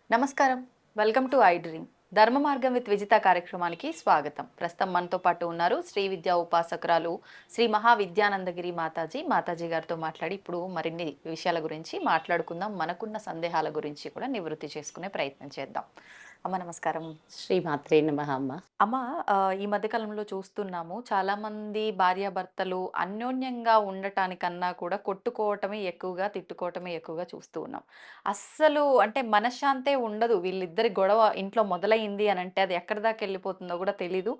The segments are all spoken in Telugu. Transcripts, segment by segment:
నమస్కారం. Welcome to I dream. ధర్మ మార్గం విత్ విజిత కార్యక్రమానికి స్వాగతం. ప్రస్తుతం మనతో పాటు ఉన్నారు శ్రీ విద్యా ఉపాసకురాలు శ్రీ మహావిద్యానందగిరి మాతాజీ గారితో మాట్లాడి ఇప్పుడు మరిన్ని విషయాల గురించి మాట్లాడుకుందాం. మనకున్న సందేహాల గురించి కూడా నివృత్తి చేసుకునే ప్రయత్నం చేద్దాం. అమ్మ నమస్కారం. శ్రీమాత్రే నమః అమ్మ. అమ్మ, ఈ మధ్య కాలంలో చూస్తున్నాము చాలామంది భార్యాభర్తలు అన్యోన్యంగా ఉండటానికన్నా కూడా కొట్టుకోవటమే ఎక్కువగా, తిట్టుకోవటమే ఎక్కువగా చూస్తూ ఉన్నాం. అస్సలు అంటే మనశ్శాంతే ఉండదు. వీళ్ళిద్దరి గొడవ ఇంట్లో మొదలైంది అనంటే అది ఎక్కడి దాకా వెళ్ళిపోతుందో కూడా తెలీదు.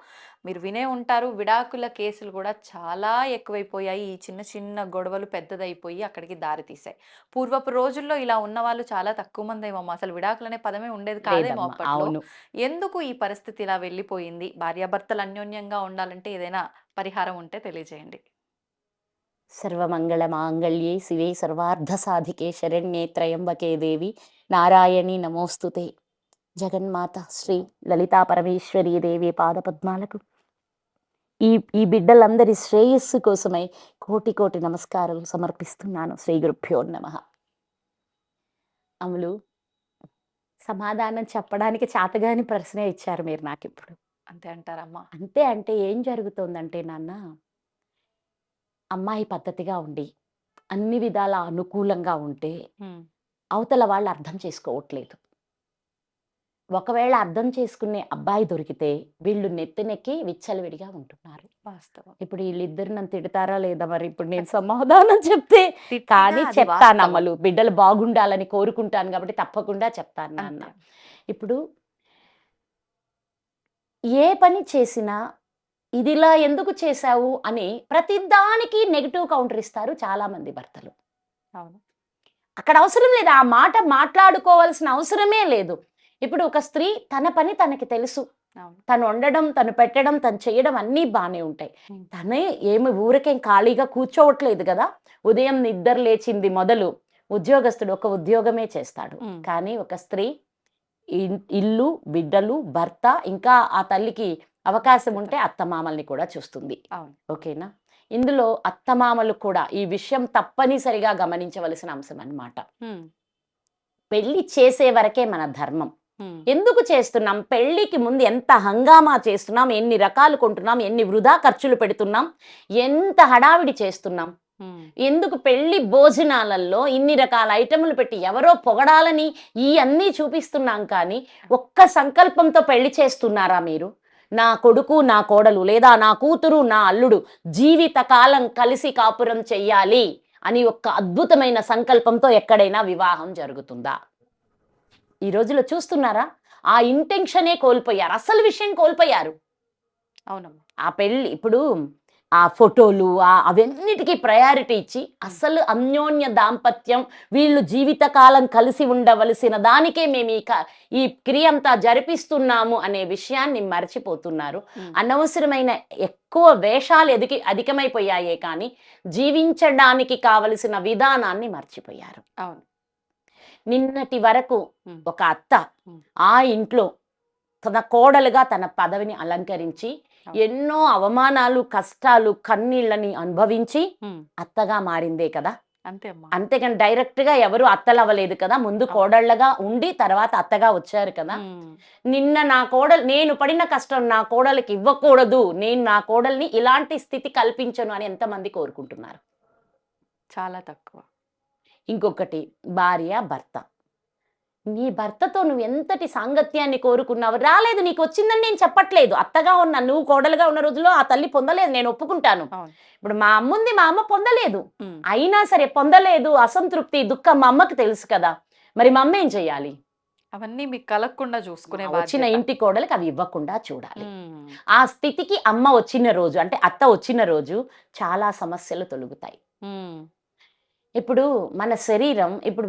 మీరు వినే ఉంటారు, విడాకుల కేసులు కూడా చాలా ఎక్కువైపోయాయి. ఈ చిన్న చిన్న గొడవలు పెద్దదైపోయి అక్కడికి దారి తీశాయి. పూర్వపు రోజుల్లో ఇలా ఉన్నవాళ్ళు చాలా తక్కువ మందేమో. అసలు విడాకులనే పదమే ఉండేది కాదేమో లేదమ్మా. అప్పట్లో. అవును. ఎందుకు ఈ పరిస్థితి ఇలా వెళ్ళిపోయింది? భార్యాభర్తలు అన్యోన్యంగా ఉండాలంటే ఏదైనా పరిహారం ఉంటే తెలియజేయండి. సర్వమంగళ మాంగళ్యే శివే సర్వార్థ సాధికే శరణ్యే త్రయంబకే దేవి నారాయణి నమోస్తుతే. జగన్మాత శ్రీ లలితా పరమేశ్వరీ దేవి పాదపద్మాలకు ఈ ఈ బిడ్డలందరి శ్రేయస్సు కోసమై కోటి కోటి నమస్కారాలు సమర్పిస్తున్నాను. శ్రీ గురుభ్యో నమః. అమలు, సమాధానం చెప్పడానికి చాతగాని ప్రశ్నే ఇచ్చారు మీరు నాకిప్పుడు. అంతే అంటారమ్మా? అంతే అంటే ఏం జరుగుతోందంటే నాన్న, అమ్మాయి పద్ధతిగా ఉండి, అన్ని విధాల అనుకూలంగా ఉంటే, హ్మ్. అవతల వాళ్ళు అర్థం చేసుకోవట్లేదు. ఒకవేళ అర్థం చేసుకునే అబ్బాయి దొరికితే, వీళ్ళు నెత్తినెక్కి విచ్చలవిడిగా ఉంటున్నారు. వాస్తవం. ఇప్పుడు ఈళ్ళిద్దరు నన్ను తిడతారా లేదా మరి ఇప్పుడు నేను సమాధానం చెప్తే? తిట్టినా కానీ అది వాస్తవం. చెప్తానమ్మలు. బిడ్డలు బాగుండాలని కోరుకుంటాను కాబట్టి తప్పకుండా చెప్తాను నాన్న. అంతే. ఇప్పుడు ఏ పని చేసినా ఇదిలా ఎందుకు చేశావు అని ప్రతిదానికి నెగెటివ్ కౌంటర్ ఇస్తారు చాలామంది భర్తలు. అవును. అక్కడ అవసరం లేదు. ఆ మాట మాట్లాడుకోవాల్సిన అవసరమే లేదు. ఇప్పుడు ఒక స్త్రీ తన పని తనకి తెలుసు. అవును. తను వండడం, తను పెట్టడం, తను చేయడం అన్నీ బానే ఉంటాయి. హ్మ్. తనే ఏమి ఊరికేం ఖాళీగా కూర్చోవట్లేదు గదా! ఉదయం నిద్ర లేచింది మొదలు ఉద్యోగస్తుడు ఒక ఉద్యోగమే చేస్తాడు. హ్మ్. కానీ ఒక స్త్రీ ఇల్లు, బిడ్డలు, భర్త, ఇంకా ఆ తల్లికి అవకాశం ఉంటే అత్తమామల్ని కూడా చూస్తుంది. అవును. ఓకేనా? ఇందులో అత్తమామలు కూడా ఈ విషయం తప్పనిసరిగా గమనించవలసిన అంశం అన్నమాట. హ్మ్. పెళ్లి చేసే వరకే మన ధర్మం. హ్మ్. ఎందుకు చేస్తున్నాం? పెళ్ళికి ముందు ఎంత హంగామా చేస్తున్నాం, ఎన్ని రకాలు కొంటున్నాం, ఎన్ని వృధా ఖర్చులు పెడుతున్నాం, ఎంత హడావిడి చేస్తున్నాం. హ్మ్. ఎందుకు పెళ్లి భోజనాలలో ఇన్ని రకాల ఐటెములు పెట్టి ఎవరో పొగడాలని ఈ అన్నీ చూపిస్తున్నాం కానీ, ఒక్క సంకల్పంతో పెళ్లి చేస్తున్నారా మీరు? నా కొడుకు, నా కోడలు, లేదా నా కూతురు, నా అల్లుడు జీవితకాలం కలిసి కాపురం చెయ్యాలి అని ఒక్క అద్భుతమైన సంకల్పంతో ఎక్కడైనా వివాహం జరుగుతుందా? ఈ రోజుల్లో చూస్తున్నారా? ఆ ఇంటెన్షనే కోల్పోయారు. అసలు విషయం కోల్పోయారు. అవునమ్మా. ఆ పెళ్లి ఇప్పుడు ఆ ఫోటోలు అవన్నిటికీ ప్రయారిటీ ఇచ్చి అసలు అన్యోన్య దాంపత్యం, వీళ్ళు జీవితకాలం కలిసి ఉండవలసిన దానికే మేము ఈ క్రియ అంతా జరిపిస్తున్నాము అనే విషయాన్ని మర్చిపోతున్నారు. హ్మ్. అనవసరమైన ఎక్కువ వేషాలు అధికమైపోయాయే కానీ జీవించడానికి కావలసిన విధానాన్ని మర్చిపోయారు. అవును. నిన్నటి వరకు హ్మ్. ఒక అత్త హ్మ్. ఆ ఇంట్లో తన కోడలుగా తన పదవిని అలంకరించి అవును. ఎన్నో అవమానాలు, కష్టాలు, కన్నీళ్ళని అనుభవించి హ్మ్. అత్తగా మారిందే కదా! అంతే అమ్మా. అంతేగాని డైరెక్ట్‌గా ఎవరు అత్తలవ్వలేదు కదా! ముందు అవును. కోడళ్ళగా ఉండి తర్వాత అత్తగా వచ్చారు కదా! హ్మ్. నిన్న నా కోడలు నేను పడిన కష్టం నా కోడలికి ఇవ్వకూడదు. నేను నా కోడలిని ఇలాంటి స్థితి కల్పించను అని ఎంతమంది కోరుకుంటున్నారు? చాలా తక్కువ. ఇంకొకటి భార్య, భర్త. నీ భర్తతో నువ్వు ఎంతటి సాంగత్యాన్ని కోరుకున్నావు? రాలేదు, నీకొచ్చిందని నేను చెప్పట్లేదు. అత్తగా ఉన్న నువ్వు కోడలుగా ఉన్న రోజుల్లో ఆ తల్లి పొందలేదు, నేను ఒప్పుకుంటాను. అవును. ఇప్పుడు మా అమ్ముంది, మా అమ్మ పొందలేదు. హ్మ్. అయినా సరే పొందలేదు, అసంతృప్తి, దుఃఖం మా అమ్మకి తెలుసు కదా! మరి మా అమ్మ ఏం చెయ్యాలి? అవన్నీ మీకు కలగకుండా చూసుకునే వచ్చిన బాధ్యత. ఇంటి కోడలికి అవి ఇవ్వకుండా చూడాలి. హ్మ్. ఆ స్థితికి అమ్మ వచ్చిన రోజు అంటే అత్త వచ్చిన రోజు చాలా సమస్యలు తొలగుతాయి. హ్మ్. ఇప్పుడు మన శరీరం ఇప్పుడు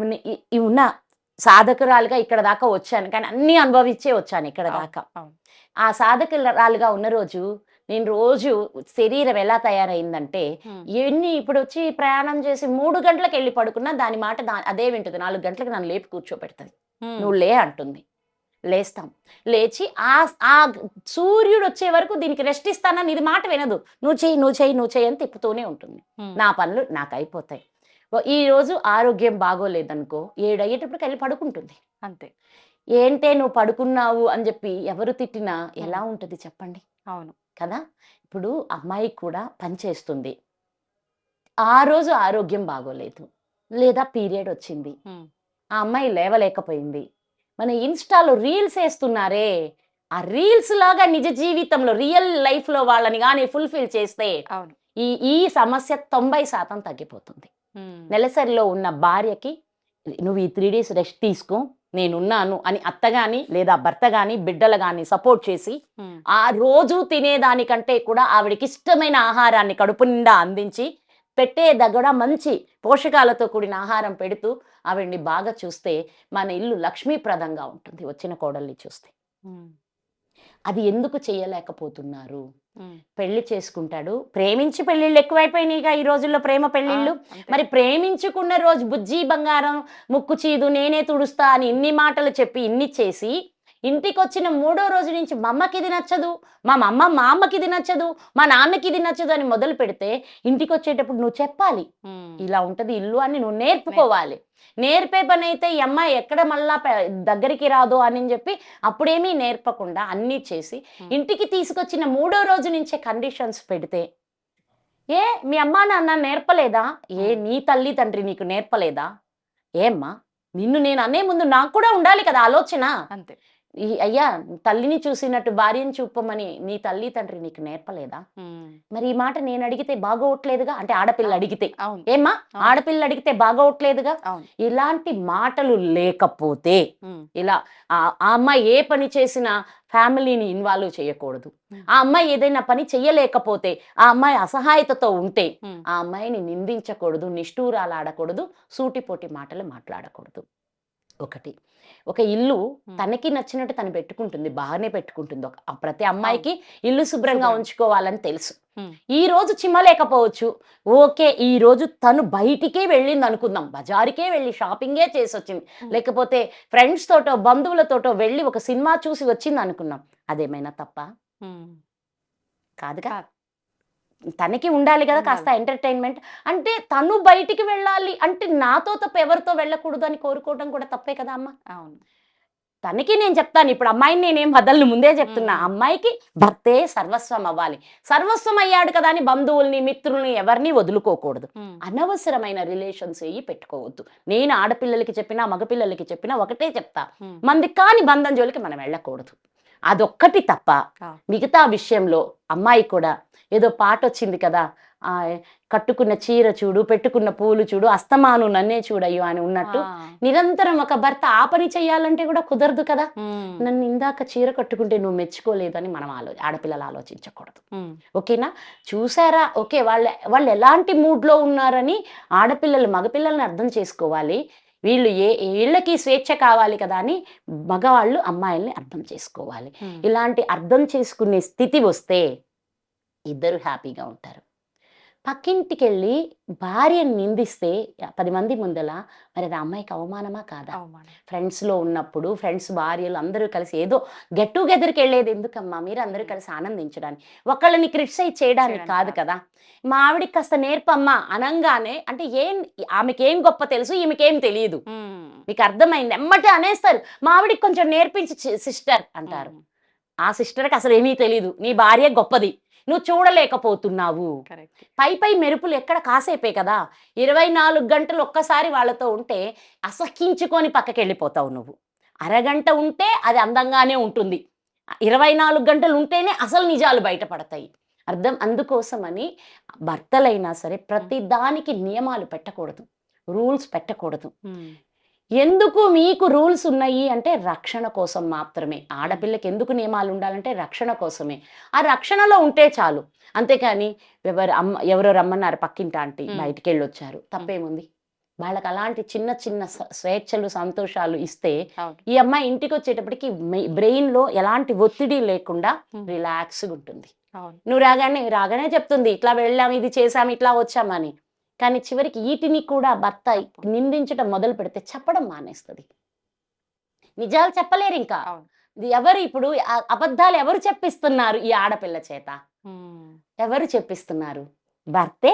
ఈ ఉన్న సాధకురాలుగా ఇక్కడ దాకా వచ్చాను. కానీ అన్నీ అనుభవించే వచ్చాను ఇక్కడ అవును. దాకా. అవును. ఆ సాధకురాలుగా ఉన్న రోజు నేను రోజు శరీరం ఎలా తయారైందంటే, హ్మ్. ఇప్పుడొచ్చి ప్రయాణం చేసి 3 గంటలకెళ్ళి పడుకున్నా దాని మాట అదే వింటది. 4 గంటలకి నన్ను లేపి కూర్చోబెడతది. హ్మ్. "నువ్వు లే" అంటుంది. లేస్తాం. లేచి ఆ సూర్యుడొచ్చే వరకు దీనికి రెస్ట్ ఇస్తానని ఇది మాట వినదు. "నువ్వు చెయ్యి, నువ్వు చెయ్యి, నువ్వు చెయ్యి" అని తిప్పుతూనే ఉంటుంది. హ్మ్. నా పనులు నాకయిపోతాయి. ఈరోజు ఆరోగ్యం బాగోలేదనుకో 7 అయ్యేటప్పటికి ఎళ్లి పడుకుంటుంది. అంతే. ఏంటే నువ్వు పడుకున్నావు అని చెప్పి ఎవరు తిట్టినా ఎలా ఉంటుంది చెప్పండి అవును. కదా. ఇప్పుడు అమ్మాయి కూడా పని చేస్తుంది, ఆ రోజు ఆరోగ్యం బాగోలేదు, లేదా పీరియడ్ వచ్చింది, హ్మ్. ఆ అమ్మాయి లేవలేకపోయింది. మన ఇన్‌స్టాలో రీల్స్ ఏస్తున్నారే, ఆ రీల్స్ లాగా నిజ జీవితంలో రియల్ లైఫ్‌లో వాళ్ళని గాని ఫుల్‌ఫిల్ చేస్తే అవును. ఈ ఈ సమస్య 90% తగ్గిపోతుంది. హ్మ్. నెలసరిలో ఉన్న భార్యకి "నువ్వు ఈ 3 డేస్ రెస్ట్ తీసుకో, నేనున్నాను" అని అత్త గాని, లేదా భర్త గాని, బిడ్డలు గాని సపోర్ట్ చేసి, హ్మ్. ఆ రోజు తినేదానికంటే కూడా ఆవిడకిష్టమైన ఆహారాన్ని కడుపు నిండా అందించి, పెట్టేది కూడా మంచి పోషకాలతో కూడిన ఆహారం పెడుతూ ఆవిడని బాగా చూస్తే, మన ఇల్లు లక్ష్మీప్రదంగా ఉంటుంది వచ్చిన కోడల్ని చూస్తే. హ్మ్. అది ఎందుకు చేయలేకపోతున్నారు? హ్మ్. పెళ్లి చేసుకుంటాడు. ప్రేమించి పెళ్ళిళ్ళు ఎక్కువైపోయినాయిగా ఈ రోజుల్లో, ప్రేమ ఆ! పెళ్ళిళ్ళు. అంతే. మరి ప్రేమించుకున్న రోజు బుజ్జి బంగారం, ముక్కు చీదు, నేనే తుడుస్తా అని ఇన్ని మాటలు చెప్పి ఇన్ని చేసి, ఇంటికొచ్చిన మూడో రోజు నుంచి మా అమ్మకిది నచ్చదు, మా అమ్మకిది నచ్చదు, మా నాన్నకిది నచ్చదు అని మొదలుపెడితే, ఇంటికొచ్చేటప్పుడు నువ్వు చెప్పాలి. హ్మ్. ఇలా ఉంటది ఇల్లు అని నువ్వు నేర్పుకోవాలి. నేర్పే పనైతే ఈ అమ్మాయి ఎక్కడ మళ్ళా దగ్గరికి రాదు అని చెప్పి అప్పుడేమీ నేర్పకుండా అన్నీ చేసి, హ్మ్. ఇంటికి తీసుకొచ్చిన మూడో రోజు నుంచే కండిషన్స్ పెడితే, "ఏ మీ అమ్మా నాన్న నేర్పలేదా? ఏ హ్మ్. నీ తల్లి తండ్రి నీకు నేర్పలేదా? ఏమ్మా నిన్ను నేను అనే ముందు నాకు కూడా ఉండాలి కదా ఆలోచన. అంతే. అయ్యా తల్లిని చూసినట్టు భార్యని చూపమని నీ తల్లి తండ్రి నీకు నేర్పలేదా? హ్మ్. మరి ఈ మాట నేను అడిగితే బాగోట్లేదుగా." అంటే ఆడపిల్ల అవును. అడిగితే, అవును. "ఏమ్మా అవును. ఆడపిల్ల అడిగితే బాగోట్లేదుగా." అవును. ఇలాంటి మాటలు లేకపోతే హ్మ్. ఇలా ఆ అమ్మాయి ఏ పని చేసినా ఫ్యామిలీని ఇన్వాల్వ్ చేయకూడదు. హ్మ్. ఆ అమ్మాయి ఏదైనా పని చెయ్యలేకపోతే, ఆ అమ్మాయి అసహాయతతో ఉంటే, హ్మ్. ఆ అమ్మాయిని నిందించకూడదు, నిష్ఠూరాలాడకూడదు, సూటిపోటి మాటలు మాట్లాడకూడదు. ఒకటి. ఒక ఇల్లు హ్మ్. తనకి నచ్చినట్టు తను పెట్టుకుంటుంది. బాగానే పెట్టుకుంటుంది. ప్రతి అవును. అమ్మాయికి ఇల్లు శుభ్రంగా శుభ్రం. ఉంచుకోవాలని తెలుసు. హ్మ్. ఈరోజు చిమ్మలేకపోవచ్చు. ఓకే. ఈరోజు తను బయటికే వెళ్ళిందనుకుందాం. బజారుకే వెళ్లి షాపింగే చేసొచ్చింది. హ్మ్. లేకపోతే ఫ్రెండ్స్ తోటో, బంధువులతోటో వెళ్లి ఒక సినిమా చూసి వచ్చిందనుకుందాం. అదేమైనా తప్పా? హ్మ్. కాదుగా. కాదు. తనకి ఉండాలి గదా కాస్త ఉండాలి. ఎంటర్‌టైన్‌మెంట్. అంటే తను బయటికి వెళ్ళాలి అంటే నాతో తప్ప ఎవరితో వెళ్ళకూడదు అని కోరుకోవడం కూడా తప్పే కదా అమ్మ! అవును. తనకి నేను చెప్తాను. ఇప్పుడు అమ్మాయిని నేనేం వదలను ముందే హ్మ్. చెప్తున్నా. హ్మ్. అమ్మాయికి భర్తే సర్వస్వం అవ్వాలి. సర్వస్వం అయ్యాడు కదా అని బంధువుల్ని, మిత్రుల్ని ఎవరిని వదులుకోకూడదు. హ్మ్. అనవసరమైన రిలేషన్స్ ఏయి పెట్టుకోవద్దు. నేను ఆడపిల్లలకి చెప్పినా, మగపిల్లలకి చెప్పినా ఒకటే చెప్తా. హ్మ్. మనది కాని బంధం జోలికి మనం వెళ్ళకూడదు. అదొక్కటి తప్ప ఆ! మిగతా విషయంలో అమ్మాయి కూడా ఏదో పాటొచ్చింది కదా! ఆహ్, కట్టుకున్న చీర చూడు, పెట్టుకున్న పూలు చూడు, అస్తమాను నన్నే చూడయ్యో అని ఉన్నట్టు, ఆ! నిరంతరం ఒక భర్త ఆ పని చేయాలంటే కూడా కుదరదు కదా! హ్మ్. నన్ను ఇందాక చీర కట్టుకుంటే నువ్వు మెచ్చుకోలేదని మనం ఆడపిల్లలు ఆలోచించకూడదు. హ్మ్. ఓకేనా? చూసారా? ఓకే. వాళ్ళు ఎలాంటి మూడ్‌లో ఉన్నారని ఆడపిల్లలు మగపిల్లల్ని అర్థం చేసుకోవాలి. వీళ్ళు ఈళ్ళకి స్వేచ్ఛ కావాలి కదా అని మగవాళ్ళు అమ్మాయిల్ని అర్థం చేసుకోవాలి. హ్మ్. ఇలాంటి అర్థం చేసుకునే స్థితి వస్తే ఇద్దరు హ్యాపీగా ఉంటారు. పక్కింటికెళ్ళి భార్యని నిందిస్తే 10 మంది ముందల మరి అది ఆ అమ్మాయికి అవమానమా కాదా? అవమానం. ఫ్రెండ్స్‌లో ఉన్నప్పుడు ఫ్రెండ్స్ భార్యలు అందరూ కలిసి ఏదో గెట్ టుగెదర్‌కెళ్ళేది ఎందుకమ్మా? మీరందరూ హ్మ్. కలిసి ఆనందించడానికి. ఒకళ్ళని క్రిటిసైజ్ చేయడానికి చేయడానికి కాదు కాదు. కదా! మా ఆవిడకి కాస్త నేర్పమ్మా అనంగానే అంటే ఆమెకేం గొప్ప తెలుసు, ఈమెకేం తెలీదు. హ్మ్. మీకు అర్థమైంది. ఎమ్మటే అనేస్తారు. మా ఆవిడకి కొంచెం నేర్పించు సిస్టర్ అంటారు. హ్మ్. ఆ సిస్టర్‌కి అసలేమీ తెలీదు. నీ భార్య గొప్పది. నువ్వు చూడలేకపోతున్నావు. కరెక్ట్. పై మెరుపులు ఎక్కడ కాసేపే కదా! 24 గంటలు ఒక్కసారి వాళ్ళతో ఉంటే అసహ్యించుకొని పక్కకెళ్ళిపోతావు నువ్వు. అరగంట ఉంటే అది అందంగానే ఉంటుంది. 24 గంటలు ఉంటేనే అసలు నిజాలు బయటపడతాయి. అందుకోసమని భర్తలైనా సరే హ్మ్. ప్రతి దానికి నియమాలు పెట్టకూడదు. రూల్స్ పెట్టకూడదు. హ్మ్. ఎందుకు మీకు రూల్స్ ఉన్నాయి అంటే రక్షణ కోసం మాత్రమే. హ్మ్. ఆడపిల్లకి ఎందుకు నియమాలు ఉండాలంటే రక్షణ కోసమే. ఆ రక్షణలో ఉంటే చాలు. అంతేకాని ఎవరో రమ్మన్నారు పక్కింటి ఆంటీ హ్మ్. బయటికెళ్ళొచ్చారు. హ్మ్. తప్పేముంది? వాళ్ళకి అలాంటి చిన్న చిన్న స్వేచ్ఛలు, సంతోషాలు ఇస్తే అవును. ఈ అమ్మాయి ఇంటికొచ్చేటప్పటికి బ్రెయిన్‌లో ఎలాంటి ఒత్తిడి లేకుండా హ్మ్. రిలాక్స్‌గుంటుంది. అవును. నువ్వు రాగానే చెప్తుంది. ఇట్లా వెళ్ళాం, ఇది చేసాం, ఇట్లా వచ్చామని. కానీ చివరికి ఈటిని కూడా భర్త తప్పు. నిందించడం మొదలుపెడితే చెప్పడం మానేస్తది. నిజాలు చెప్పలేరింకా. అవును. ఇది ఎవరు ఇప్పుడు అబద్ధాలు ఎవరు చెప్పిస్తున్నారు ఈ ఆడపిల్ల చేత? హ్మ్. ఎవరు చెప్పిస్తున్నారు? భర్తే,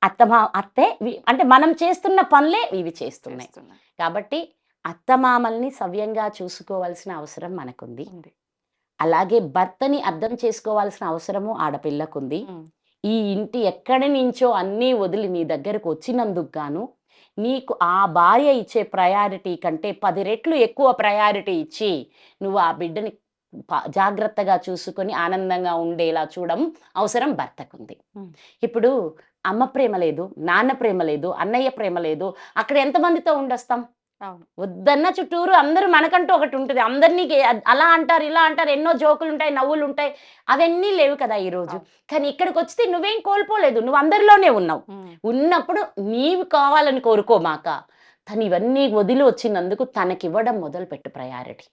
అత్తే అంటే మనం చేస్తున్న పనులే ఇవి చేస్తున్నాయి. చేస్తున్నా. కాబట్టి అత్తమామల్ని సవ్యంగా చూసుకోవాల్సిన అవసరం మనకుంది. ఉంది. అలాగే భర్తని అర్థం చేసుకోవాల్సిన అవసరము ఆడపిల్లకుంది. హ్మ్. ఈ ఇంటి ఎక్కడి నుంచో అన్నీ వదిలి నీ దగ్గరకు వచ్చినందుకు గాను నీకు ఆ భార్య ఇచ్చే ప్రయారిటీ కంటే 10 రెట్లు ఎక్కువ ప్రయారిటీ ఇచ్చి నువ్వు ఆ బిడ్డని జాగ్రత్తగా చూసుకొని ఆనందంగా ఉండేలా అవసరం భర్తకుంది. హ్మ్. ఇప్పుడు అమ్మ ప్రేమ లేదు, నాన్న ప్రేమ లేదు, అన్నయ్య ప్రేమ లేదు. అక్కడ ఎంతమందితో ఉండొస్తాం? అవును. వద్దన్న చుట్టూరు అందరూ మనకంటూ ఒకటి ఉంటుంది. అందరినీ అలా అంటారు, ఇలా అంటారు, ఎన్నో జోకులుంటాయి, నవ్వులుంటాయి. అవన్నీ లేవు కదా ఈరోజు. అవును. కానీ ఇక్కడికొస్తే నువ్వేం కోల్పోలేదు. నువ్వు అందరిలోనే ఉన్నావు. హ్మ్. ఉన్నప్పుడు నీవు కావాలని కోరుకోమాక, తను ఇవన్నీ వదిలి వచ్చినందుకు తనకివ్వడం మొదలుపెట్టు ప్రయారిటీ.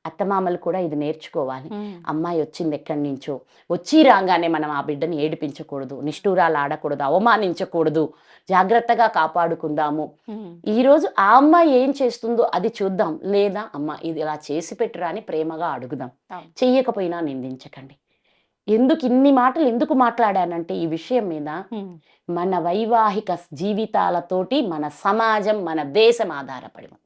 అత్తమామలు కూడా ఇది నేర్చుకోవాలి. హ్మ్. అమ్మాయి వచ్చింది ఎక్కడి నుంచో, వచ్చి రాగానే మనం ఆ బిడ్డని ఏడిపించకూడదు, నిష్ఠూరాలు ఆడకూడదు, అవమానించకూడదు, జాగ్రత్తగా కాపాడుకుందాము. హ్మ్. ఈరోజు ఆ అమ్మాయి ఏం చేస్తుందో అది చూద్దాం. లేదా అమ్మ ఇది ఇలా చేసి పెట్టురా అని ప్రేమగా అడుగుదాం. అవును. చెయ్యకపోయినా నిందించకండి. ఇన్ని మాటలు ఎందుకు మాట్లాడానంటే ఈ విషయం మీద హ్మ్. మన వైవాహిక జీవితాలతోటి మన సమాజం, మన దేశం ఆధారపడి ఉంది.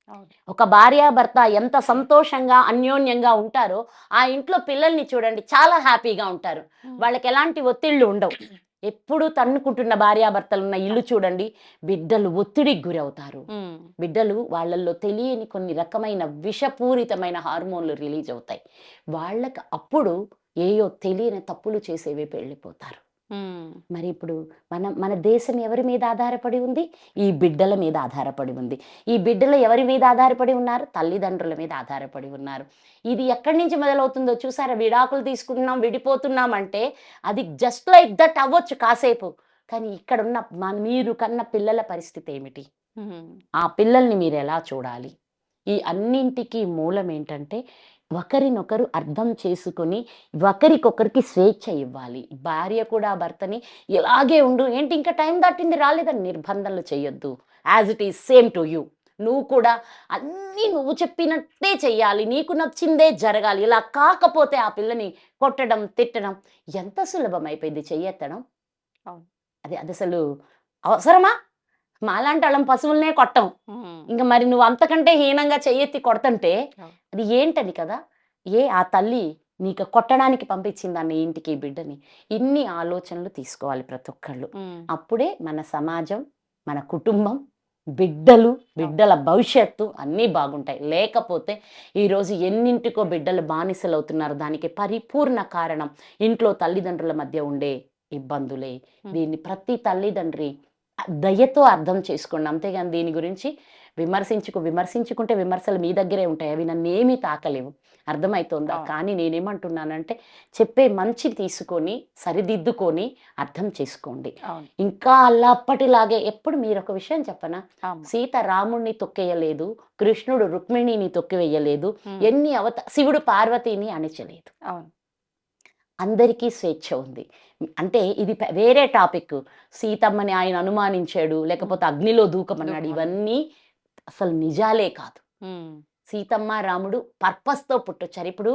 అవును. ఒక భార్యాభర్త ఎంత సంతోషంగా, అన్యోన్యంగా ఉంటారో, ఆ ఇంట్లో పిల్లల్ని చూడండి చాలా హ్యాపీగా ఉంటారు. హ్మ్. వాళ్ళకి ఎలాంటి ఒత్తిళ్ళు ఉండవు. ఎప్పుడూ తన్నుకుంటున్న భార్యాభర్తలున్న ఇల్లు చూడండి, బిడ్డలు ఒత్తిడికి గురవుతారు. హ్మ్. బిడ్డలు వాళ్ళల్లో తెలియని కొన్ని రకమైన విషపూరితమైన హార్మోన్లు రిలీజ్ అవుతాయి. వాళ్ళకి అప్పుడు ఏయో తెలియని తప్పులు చేసే వైపు వెళ్ళిపోతారు. హ్మ్. మరి ఇప్పుడు మన దేశం ఎవరి మీద ఆధారపడి ఉంది? ఈ బిడ్డల మీద ఆధారపడి ఉంది. ఈ బిడ్డలు ఎవరి మీద ఆధారపడి ఉన్నారు? తల్లిదండ్రుల మీద ఆధారపడి ఉన్నారు. ఇది ఎక్కడి నుంచి మొదలవుతుందో చూసారా? విడాకులు తీసుకుంటున్నాం, విడిపోతున్నాం అంటే అది జస్ట్ లైక్ దట్ అవ్వచ్చు కాసేపు. కానీ ఇక్కడున్న మీరు కన్న పిల్లల పరిస్థితి ఏమిటి? హ్మ్. ఆ పిల్లల్ని మీరెలా చూడాలి? ఈ అన్నింటికి మూలం ఏంటంటే, ఒకరినొకరు అర్థం చేసుకొని, ఒకరికొకరికి స్వేచ్ఛ ఇవ్వాలి. భార్య కూడా భర్తని ఇలాగే ఉండు, ఏంటి ఇంకా టైం దాటింది రాలేదని నిర్బంధాలు చేయొద్దు. As it is same to you. నువ్వు కూడా అన్నీ నువ్వు చెప్పినట్టే చెయ్యాలి. నీకు నచ్చిందే జరగాలి. ఇలా కాకపోతే ఆ పిల్లని కొట్టడం, తిట్టడం ఎంత సులభమైపోయింది చెయ్యెత్తడం. అవును. అదసలు అవసరమా? మాలాంటోళ్ళం పశువులనే కొట్టం. హ్మ్. ఇంక మరి నువ్వు అంతకంటే హీనంగా చెయ్యెత్తి కొడతంటే, అవును. అది ఏంటని కదా! ఆ తల్లి నీకు కొట్టడానికి పంపించిందా నీ ఇంటికి ఈ బిడ్డని? ఇన్ని ఆలోచనలు తీసుకోవాలి ప్రతి ఒక్కళ్ళు. హ్మ్. అప్పుడే మన సమాజం, మన కుటుంబం, బిడ్డలు, అవును. బిడ్డల భవిష్యత్తు అన్నీ బాగుంటాయి. లేకపోతే ఈరోజు ఎన్నింటికో బిడ్డలు బానిసలవుతున్నారు. దానికి పరిపూర్ణ కారణం ఇంట్లో తల్లిదండ్రుల మధ్య ఉండే ఇబ్బందులే. హ్మ్. దీన్ని ప్రతి తల్లిదండ్రి దయతో అర్థం చేసుకోండి. అంతేగాని దీని గురించి విమర్శించుకుంటే విమర్శలు మీ దగ్గరే ఉంటాయి. అవి నన్నేమీ తాకలేవు. అర్థమైతోందా? అవును. కానీ నేనేమంటున్నానంటే చెప్పే మంచి తీసుకొని, సరిదిద్దుకొని అర్థం చేసుకోండి. అవును. ఇంకా అలా అప్పటిలాగే ఎప్పుడు మీరొక విషయం చెప్పనా? అవును. సీత రాముడిని తొక్కేయలేదు. కృష్ణుడు రుక్మిణిని తొక్కివేయలేదు. హ్మ్. శివుడు పార్వతిని అణచలేదు. అవును. అందరికీ స్వేచ్ఛ ఉంది. అంటే ఇది వేరే టాపిక్. సీతమ్మని ఆయన అనుమానించాడు, హ్మ్. లేకపోతే అగ్నిలో దూకమన్నాడు. దూకమన్నాడు. ఇవన్నీ అసలు నిజాలే కాదు. హ్మ్. సీతమ్మ, రాముడు పర్పస్‌తో పుట్టొచ్చారు. ఇప్పుడు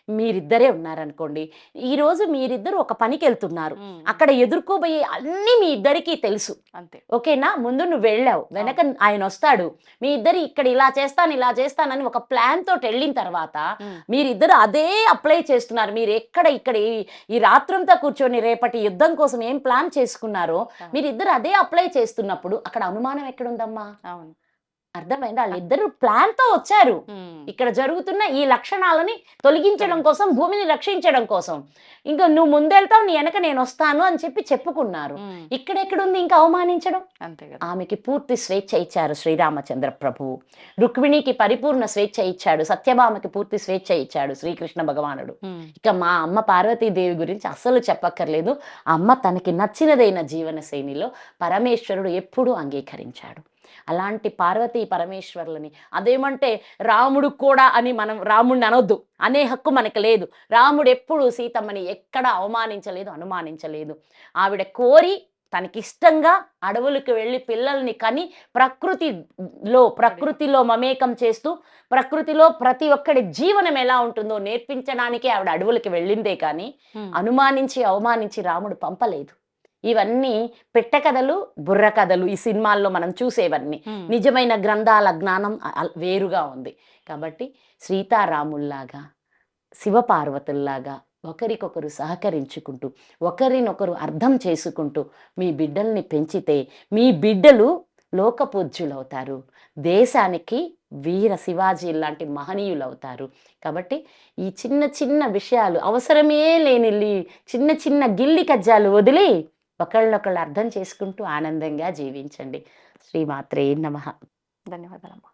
మీరిద్దరే ఉన్నారనుకోండి. ఈరోజు మీరిద్దరు ఒక పనికెళ్తున్నారు. హ్మ్. హ్మ్. అక్కడ ఎదుర్కోబోయే అన్నీ మీ ఇద్దరికీ తెలుసు. అంతే. ఓకేనా? ముందు నువ్వెళ్ళావు. వెనక ఆయనొస్తాడు. మీ ఇద్దరు ఇక్కడ ఇలా చేస్తాను, ఇలా చేస్తానని ఒక ప్లాన్ తోటెళ్ళిన తర్వాత హ్మ్. మీరిద్దరు అదే అప్లై చేస్తున్నారు. ఇక్కడ ఈ రాత్రంతా కూర్చొని రేపటి యుద్ధం కోసం ఏం ప్లాన్ చేసుకున్నారో అవును. మీరిద్దరు అదే అప్లై చేస్తున్నప్పుడు అక్కడ అనుమానం ఎక్కడుందమ్మా? అవును. అర్థమైందా? ఆళ్ళిద్దరూ ప్లాన్‌తో వచ్చారు. హ్మ్. ఇక్కడ జరుగుతున్న ఈ లక్షణాలని తొలగించడం కోసం, భూమిని రక్షించడం కోసం. ఇంక నువ్వు ముందెళ్తావు, నీ ఎనక నేనొస్తాను అని చెప్పుకున్నారు. హ్మ్. ఇక్కడెక్కడుంది ఇంకా అవమానించడం? అంతే గదా! ఆమెకి పూర్తి స్వేచ్ఛ ఇచ్చారు శ్రీరామచంద్ర ప్రభువు. రుక్మిణికి పరిపూర్ణ స్వేచ్ఛ ఇచ్చాడు. సత్యభామకి పూర్తి స్వేచ్ఛ ఇచ్చాడు శ్రీకృష్ణ భగవానుడు. హ్మ్. ఇక మా అమ్మ పార్వతీదేవి గురించి అస్సలు చెప్పక్కర్లేదు. ఆ అమ్మ తనకి నచ్చినదైన జీవన శైలిలో పరమేశ్వరుడు ఎప్పుడూ అంగీకరించాడు. అలాంటి పార్వతీ పరమేశ్వర్లని అదేమంటే రాముడు కూడా అని మనం రాముడిని అనొద్దు. అనే హక్కు మనకు లేదు. రాముడు ఎప్పుడు సీతమ్మని ఎక్కడ అవమానించలేదు, అనుమానించలేదు. ఆవిడ కోరి తనకిష్టంగా అడవులకు వెళ్ళి పిల్లల్ని కని ప్రకృతిలో మమేకం చేస్తూ ప్రకృతిలో ప్రతి ఒక్కడి జీవనం ఎలా ఉంటుందో నేర్పించడానికే ఆవిడ అడవులకి వెళ్ళిందే కానీ హ్మ్. అనుమానించి అవమానించి రాముడు పంపలేదు. ఇవన్నీ పెట్ట కథలు, బుర్ర కథలు ఈ సినిమాల్లో మనం చూసేవన్నీ. హ్మ్. నిజమైన గ్రంథాల జ్ఞానం వేరుగా ఉంది. కాబట్టి సీతారాముల్లాగా, శివపార్వతుల్లాగా ఒకరికొకరు సహకరించుకుంటూ, ఒకరినొకరు అర్థం చేసుకుంటూ మీ బిడ్డల్ని పెంచితే మీ బిడ్డలు లోకపూజ్యులవుతారు. దేశానికి వీర శివాజీ లాంటి మహనీయులవుతారు. కాబట్టి ఈ చిన్న చిన్న విషయాలు అవసరమే లేని చిన్న చిన్న గిల్లి కజ్జాలు వదిలి ఒకళ్ళనొకళ్ళు అర్థం చేసుకుంటూ ఆనందంగా జీవించండి. శ్రీమాత్రే నమః. ధన్యవాదాలమ్మా.